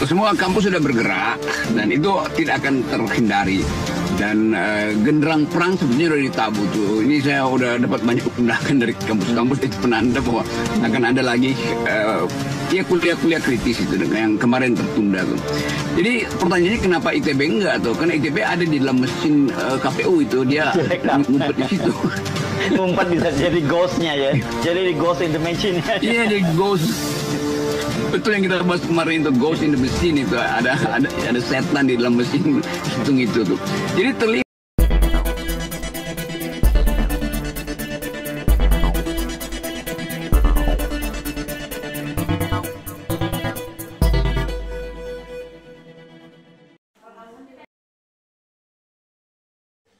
Semua kampus sudah bergerak dan itu tidak akan terhindari. Dan genderang perang sebenarnya sudah ditabuh tuh. Ini saya udah dapat banyak undangan dari kampus-kampus, itu penanda bahwa akan ada lagi ya kuliah-kuliah kritis itu yang kemarin tertunda tuh. Jadi pertanyaannya kenapa ITB enggak tuh? Karena ITB ada di dalam mesin KPU itu, dia ngumpet di situ. Ngumpet bisa jadi ghostnya ya. Jadi ghost in the machine. Iya, jadi ghost. Betul yang kita bahas kemarin itu, ghost in the machine itu, ada setan di dalam mesin hitung itu tuh. Jadi terlihat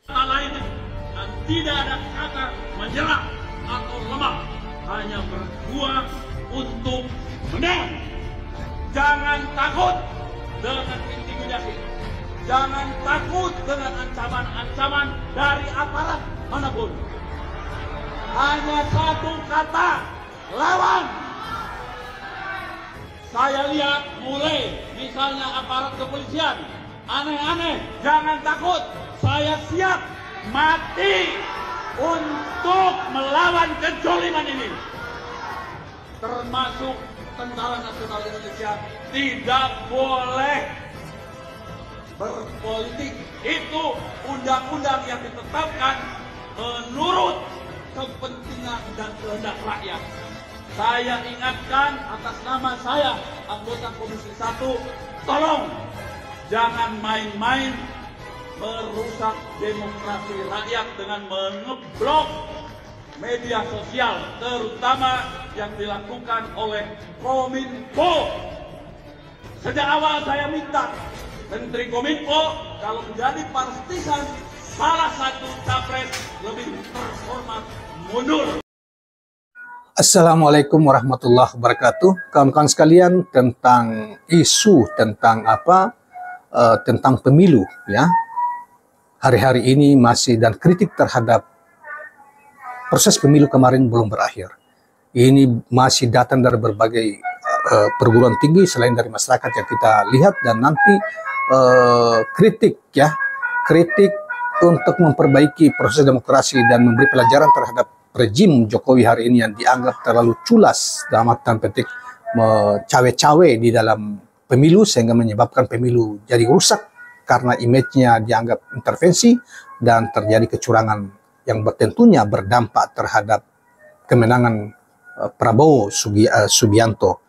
lainnya, dan tidak ada kata menyerah atau lemah, hanya berjuang untuk menang. Jangan takut dengan intimidasi, jangan takut dengan ancaman-ancaman dari aparat manapun. Hanya satu kata, lawan. Saya lihat mulai misalnya aparat kepolisian aneh-aneh, jangan takut. Saya siap mati untuk melawan kezaliman ini. Termasuk Tentara Nasional Indonesia tidak boleh berpolitik. Itu undang-undang yang ditetapkan menurut kepentingan dan kehendak rakyat. Saya ingatkan atas nama saya, anggota Komisi 1, tolong jangan main-main merusak demokrasi rakyat dengan mengeblok media sosial, terutama yang dilakukan oleh Kominfo. Sejak awal saya minta Menteri Kominfo kalau menjadi partisan salah satu capres lebih terhormat mundur. Assalamualaikum warahmatullahi wabarakatuh. Kawan-kawan sekalian, tentang isu tentang tentang pemilu ya. Hari-hari ini masih, dan kritik terhadap proses pemilu kemarin belum berakhir. Ini masih datang dari berbagai perguruan tinggi selain dari masyarakat yang kita lihat, dan nanti kritik untuk memperbaiki proses demokrasi dan memberi pelajaran terhadap rejim Jokowi hari ini yang dianggap terlalu culas dalam artian petik, cawe-cawe di dalam pemilu sehingga menyebabkan pemilu jadi rusak karena image-nya dianggap intervensi dan terjadi kecurangan yang tentunya berdampak terhadap kemenangan Prabowo Subianto.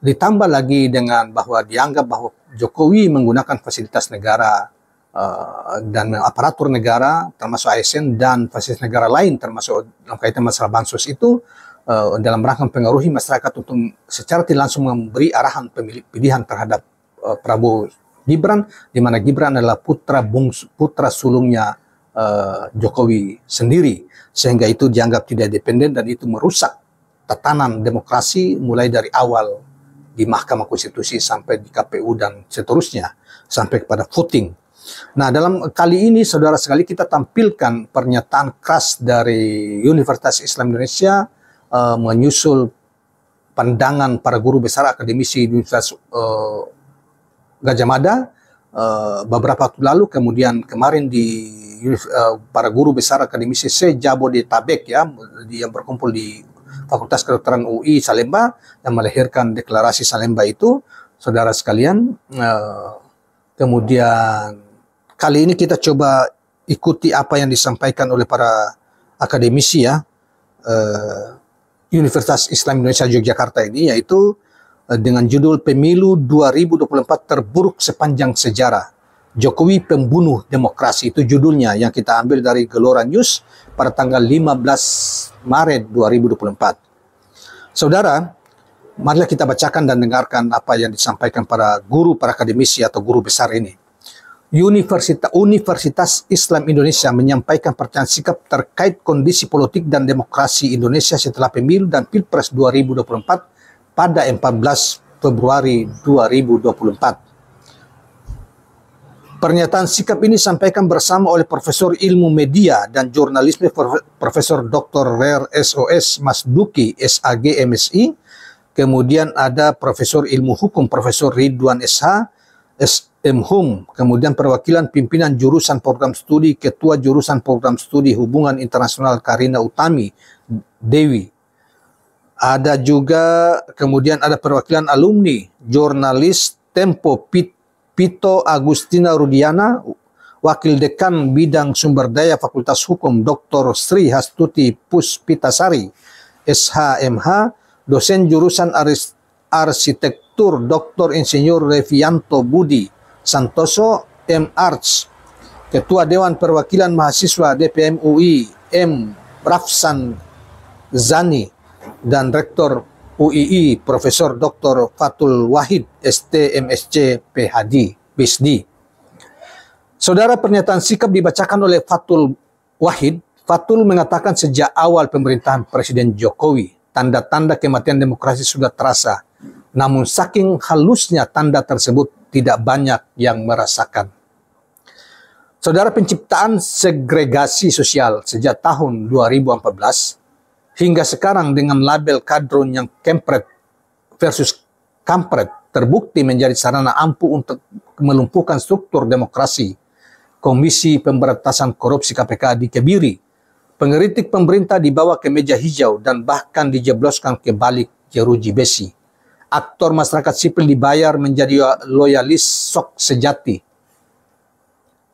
Ditambah lagi dengan bahwa dianggap bahwa Jokowi menggunakan fasilitas negara dan aparatur negara termasuk ASN dan fasilitas negara lain termasuk dalam kaitan masalah bansos itu dalam rangka mempengaruhi masyarakat untuk secara tidak langsung memberi arahan pilihan terhadap Prabowo Gibran, di mana Gibran adalah putra sulungnya Jokowi sendiri, sehingga itu dianggap tidak independen dan itu merusak tatanan demokrasi mulai dari awal di Mahkamah Konstitusi sampai di KPU dan seterusnya sampai kepada voting. Nah, dalam kali ini saudara sekali kita tampilkan pernyataan keras dari Universitas Islam Indonesia menyusul pandangan para guru besar akademisi di Universitas Gajah Mada beberapa waktu lalu, kemudian kemarin di para guru besar akademisi se-Jabodetabek ya, yang berkumpul di Fakultas Kedokteran UI Salemba yang melahirkan deklarasi Salemba itu, saudara sekalian. Kemudian kali ini kita coba ikuti apa yang disampaikan oleh para akademisi ya Universitas Islam Indonesia Yogyakarta ini, yaitu dengan judul Pemilu 2024 Terburuk Sepanjang Sejarah, Jokowi Pembunuh Demokrasi. Itu judulnya yang kita ambil dari Gelora News pada tanggal 15 Maret 2024. Saudara, marilah kita bacakan dan dengarkan apa yang disampaikan para akademisi atau guru besar ini. Universitas Islam Indonesia menyampaikan pernyataan sikap terkait kondisi politik dan demokrasi Indonesia setelah pemilu dan Pilpres 2024 pada 14 Februari 2024. Pernyataan sikap ini disampaikan bersama oleh Profesor Ilmu Media dan Jurnalisme Profesor Dr. Rer SOS Mas Duki SAG MSI kemudian ada Profesor Ilmu Hukum Profesor Ridwan SH, SM Hum, kemudian perwakilan pimpinan jurusan program studi, Ketua Jurusan Program Studi Hubungan Internasional Karina Utami Dewi. Ada juga kemudian ada perwakilan alumni, jurnalis Tempo Pito Agustina Rudiana, Wakil Dekan Bidang Sumber Daya Fakultas Hukum Dr. Sri Hastuti Puspitasari, SHMH, dosen jurusan Arsitektur Dr. Insinyur Revianto Budi Santoso, M.Arts, Ketua Dewan Perwakilan Mahasiswa DPM UI, M. Rafsan Zani, dan Rektor UII, Profesor Dr. Fatul Wahid, ST, MSc, PhD, PhD. Saudara, pernyataan sikap dibacakan oleh Fatul Wahid. Fatul mengatakan sejak awal pemerintahan Presiden Jokowi, tanda-tanda kematian demokrasi sudah terasa. Namun saking halusnya tanda tersebut, tidak banyak yang merasakan. Saudara, penciptaan segregasi sosial sejak tahun 2014 hingga sekarang dengan label kadron yang kempret versus kampret terbukti menjadi sarana ampuh untuk melumpuhkan struktur demokrasi. Komisi Pemberantasan Korupsi KPK dikebiri, pengkritik pemerintah dibawa ke meja hijau dan bahkan dijebloskan ke balik jeruji besi. Aktor masyarakat sipil dibayar menjadi loyalis sok sejati.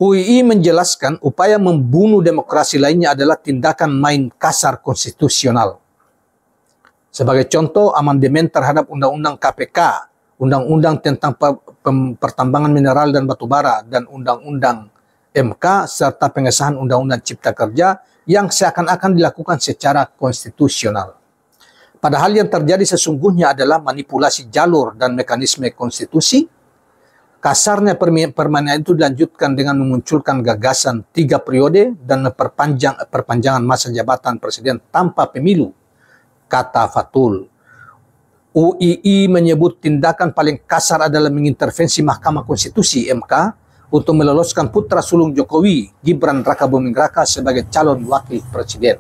UII menjelaskan upaya membunuh demokrasi lainnya adalah tindakan main kasar konstitusional. Sebagai contoh, amandemen terhadap Undang-Undang KPK, Undang-Undang tentang Pertambangan Mineral dan Batubara, dan Undang-Undang MK, serta pengesahan Undang-Undang Cipta Kerja yang seakan-akan dilakukan secara konstitusional. Padahal yang terjadi sesungguhnya adalah manipulasi jalur dan mekanisme konstitusi. Kasarnya permainan itu dilanjutkan dengan memunculkan gagasan 3 periode dan perpanjangan masa jabatan presiden tanpa pemilu, kata Fatul. UII menyebut tindakan paling kasar adalah mengintervensi Mahkamah Konstitusi MK untuk meloloskan putra sulung Jokowi, Gibran Rakabuming Raka, sebagai calon wakil presiden.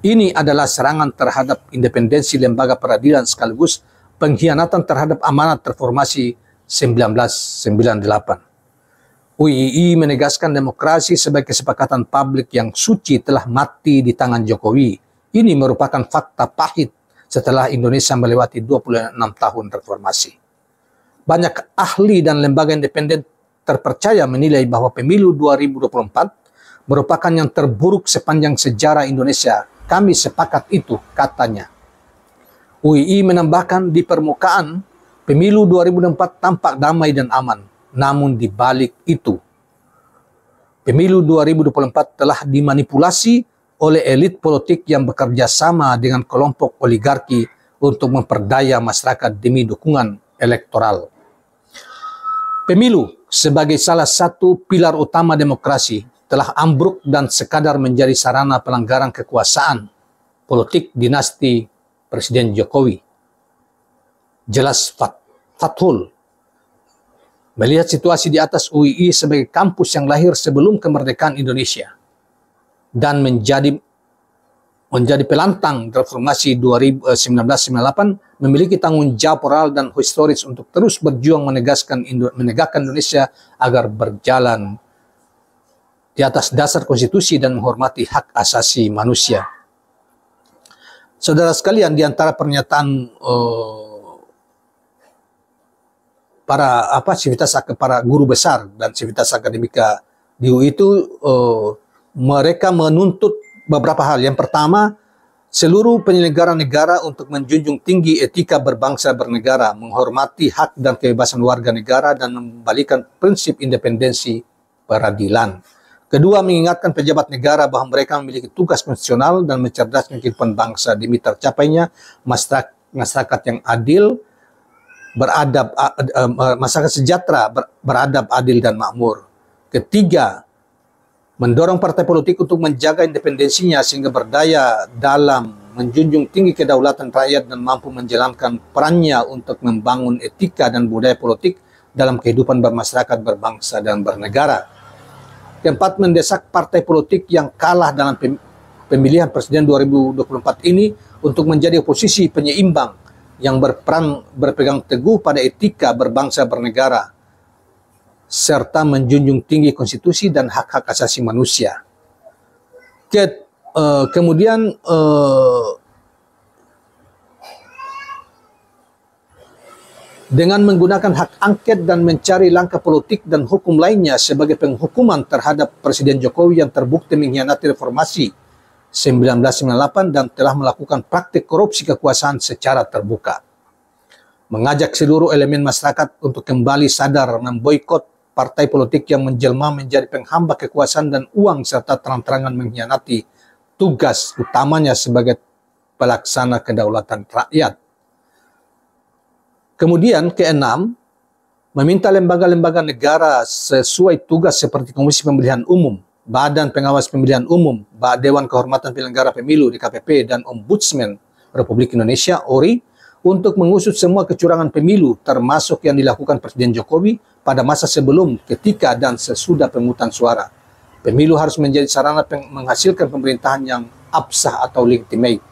Ini adalah serangan terhadap independensi lembaga peradilan sekaligus pengkhianatan terhadap amanat reformasi 1998. UII menegaskan demokrasi sebagai kesepakatan publik yang suci telah mati di tangan Jokowi. Ini merupakan fakta pahit setelah Indonesia melewati 26 tahun reformasi. Banyak ahli dan lembaga independen terpercaya menilai bahwa pemilu 2024 merupakan yang terburuk sepanjang sejarah Indonesia. Kami sepakat itu, katanya. UII menambahkan di permukaan pemilu 2024 tampak damai dan aman. Namun di balik itu, pemilu 2024 telah dimanipulasi oleh elit politik yang bekerja sama dengan kelompok oligarki untuk memperdaya masyarakat demi dukungan elektoral. Pemilu sebagai salah satu pilar utama demokrasi telah ambruk dan sekadar menjadi sarana pelanggaran kekuasaan politik dinasti Presiden Jokowi. Jelas Fatul melihat situasi di atas UII sebagai kampus yang lahir sebelum kemerdekaan Indonesia dan menjadi pelantang reformasi 1998, memiliki tanggung jawab moral dan historis untuk terus berjuang menegakkan Indonesia agar berjalan di atas dasar konstitusi dan menghormati hak asasi manusia. Saudara sekalian, di antara pernyataan para guru besar dan sivitas akademika di UI itu, mereka menuntut beberapa hal. Yang pertama, seluruh penyelenggara negara untuk menjunjung tinggi etika berbangsa bernegara, menghormati hak dan kebebasan warga negara, dan membalikan prinsip independensi peradilan. Kedua, mengingatkan pejabat negara bahwa mereka memiliki tugas konstitusional dan mencerdaskan kehidupan bangsa demi tercapainya masyarakat yang adil, beradab, masyarakat sejahtera, beradab, adil, dan makmur. Ketiga, mendorong partai politik untuk menjaga independensinya sehingga berdaya dalam menjunjung tinggi kedaulatan rakyat dan mampu menjalankan perannya untuk membangun etika dan budaya politik dalam kehidupan bermasyarakat, berbangsa, dan bernegara. Keempat, mendesak partai politik yang kalah dalam pemilihan presiden 2024 ini untuk menjadi oposisi penyeimbang yang berperan berpegang teguh pada etika berbangsa bernegara serta menjunjung tinggi konstitusi dan hak-hak asasi manusia. Kemudian dengan menggunakan hak angket dan mencari langkah politik dan hukum lainnya sebagai penghukuman terhadap Presiden Jokowi yang terbukti mengkhianati reformasi 1998 dan telah melakukan praktik korupsi kekuasaan secara terbuka. Mengajak seluruh elemen masyarakat untuk kembali sadar memboikot partai politik yang menjelma menjadi penghamba kekuasaan dan uang serta terang-terangan mengkhianati tugas utamanya sebagai pelaksana kedaulatan rakyat. Kemudian keenam, meminta lembaga-lembaga negara sesuai tugas seperti Komisi Pemilihan Umum, Badan Pengawas Pemilihan Umum, Dewan Kehormatan Penyelenggara Pemilu DKPP dan Ombudsman Republik Indonesia (ORI) untuk mengusut semua kecurangan pemilu termasuk yang dilakukan Presiden Jokowi pada masa sebelum, ketika dan sesudah pemungutan suara. Pemilu harus menjadi sarana menghasilkan pemerintahan yang absah atau legitimate.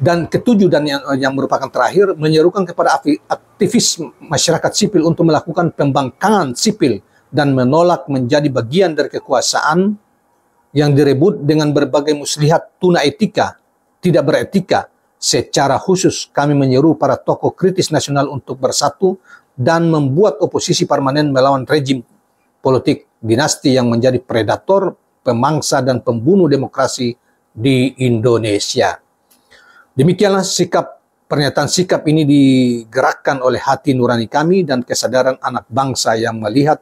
Dan ketujuh dan yang merupakan terakhir, menyerukan kepada aktivis masyarakat sipil untuk melakukan pembangkangan sipil dan menolak menjadi bagian dari kekuasaan yang direbut dengan berbagai muslihat tuna etika, tidak beretika. Secara khusus kami menyeru para tokoh kritis nasional untuk bersatu dan membuat oposisi permanen melawan rejim politik dinasti yang menjadi predator, pemangsa dan pembunuh demokrasi di Indonesia. Demikianlah pernyataan sikap ini digerakkan oleh hati nurani kami dan kesadaran anak bangsa yang melihat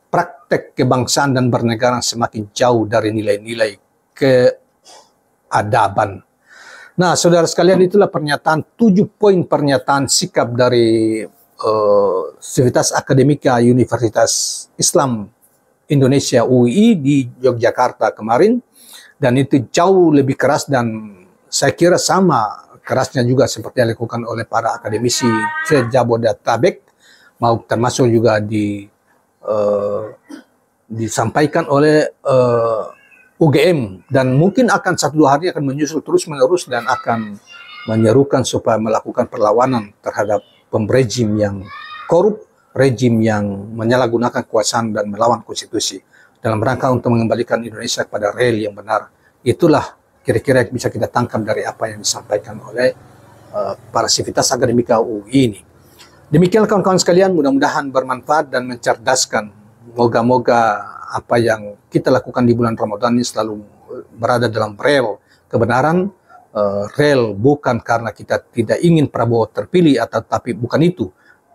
praktek kebangsaan dan bernegara semakin jauh dari nilai-nilai keadaban. Nah, saudara sekalian, itulah 7 poin pernyataan sikap dari Civitas Akademika Universitas Islam Indonesia UII di Yogyakarta kemarin, dan itu jauh lebih keras dan saya kira sama kerasnya juga seperti yang dilakukan oleh para akademisi Jabodetabek, mau termasuk juga disampaikan oleh UGM, dan mungkin akan 1-2 hari akan menyusul terus-menerus dan akan menyerukan supaya melakukan perlawanan terhadap rejim yang korup, rejim yang menyalahgunakan kekuasaan dan melawan konstitusi dalam rangka untuk mengembalikan Indonesia kepada rel yang benar. Itulah kira-kira yang bisa kita tangkap dari apa yang disampaikan oleh para Civitas Akademika UI ini. Demikianlah kawan-kawan sekalian, mudah-mudahan bermanfaat dan mencerdaskan. Moga-moga apa yang kita lakukan di bulan Ramadan ini selalu berada dalam rel kebenaran, rel bukan karena kita tidak ingin Prabowo terpilih, tapi bukan itu.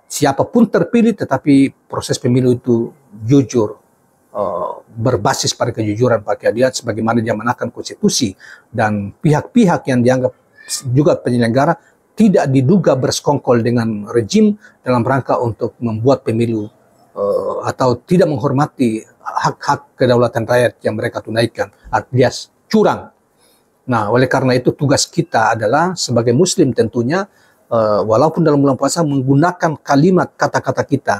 Siapapun terpilih, tetapi proses pemilu itu jujur, berbasis pada kejujuran, pada keadilan, sebagaimana diamanahkan konstitusi, dan pihak-pihak yang dianggap juga penyelenggara tidak diduga bersekongkol dengan rejim dalam rangka untuk membuat pemilu atau tidak menghormati hak-hak kedaulatan rakyat yang mereka tunaikan, alias curang. Nah, oleh karena itu tugas kita adalah sebagai muslim tentunya, walaupun dalam bulan puasa, menggunakan kalimat kata-kata kita,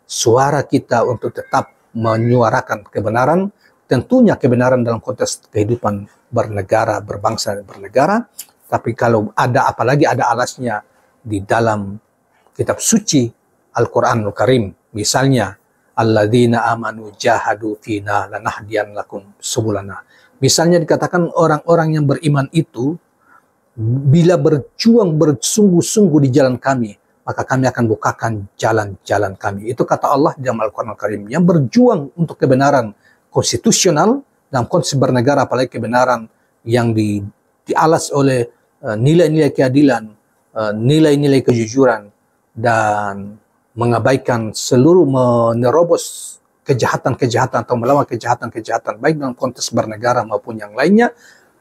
suara kita untuk tetap menyuarakan kebenaran, tentunya kebenaran dalam konteks kehidupan bernegara, berbangsa dan bernegara. Tapi kalau ada, apalagi ada alasnya di dalam kitab suci Al-Quranul Karim, misalnya alladzina amanu jahadu fina lanahdiyan lakum subulana. Misalnya dikatakan orang-orang yang beriman itu bila berjuang bersungguh-sungguh di jalan kami, maka kami akan bukakan jalan-jalan kami. Itu kata Allah di dalam Al-Quran Al-Karim. Yang berjuang untuk kebenaran konstitusional dalam konteks bernegara, apalagi kebenaran yang dialas oleh nilai-nilai keadilan, nilai-nilai kejujuran, dan mengabaikan seluruh, menerobos kejahatan-kejahatan atau melawan kejahatan-kejahatan, baik dalam konteks bernegara maupun yang lainnya,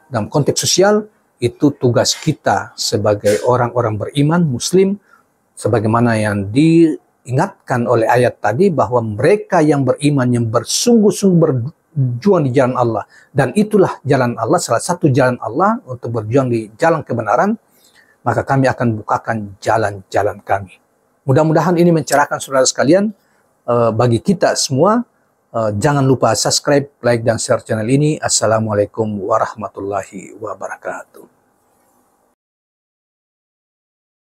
dalam konteks sosial. Itu tugas kita sebagai orang-orang beriman, muslim, sebagaimana yang diingatkan oleh ayat tadi, bahwa mereka yang beriman, yang bersungguh-sungguh berjuang di jalan Allah, dan itulah jalan Allah, salah satu jalan Allah untuk berjuang di jalan kebenaran, maka kami akan bukakan jalan-jalan kami. Mudah-mudahan ini mencerahkan saudara sekalian. Bagi kita semua, jangan lupa subscribe, like, dan share channel ini. Assalamualaikum warahmatullahi wabarakatuh.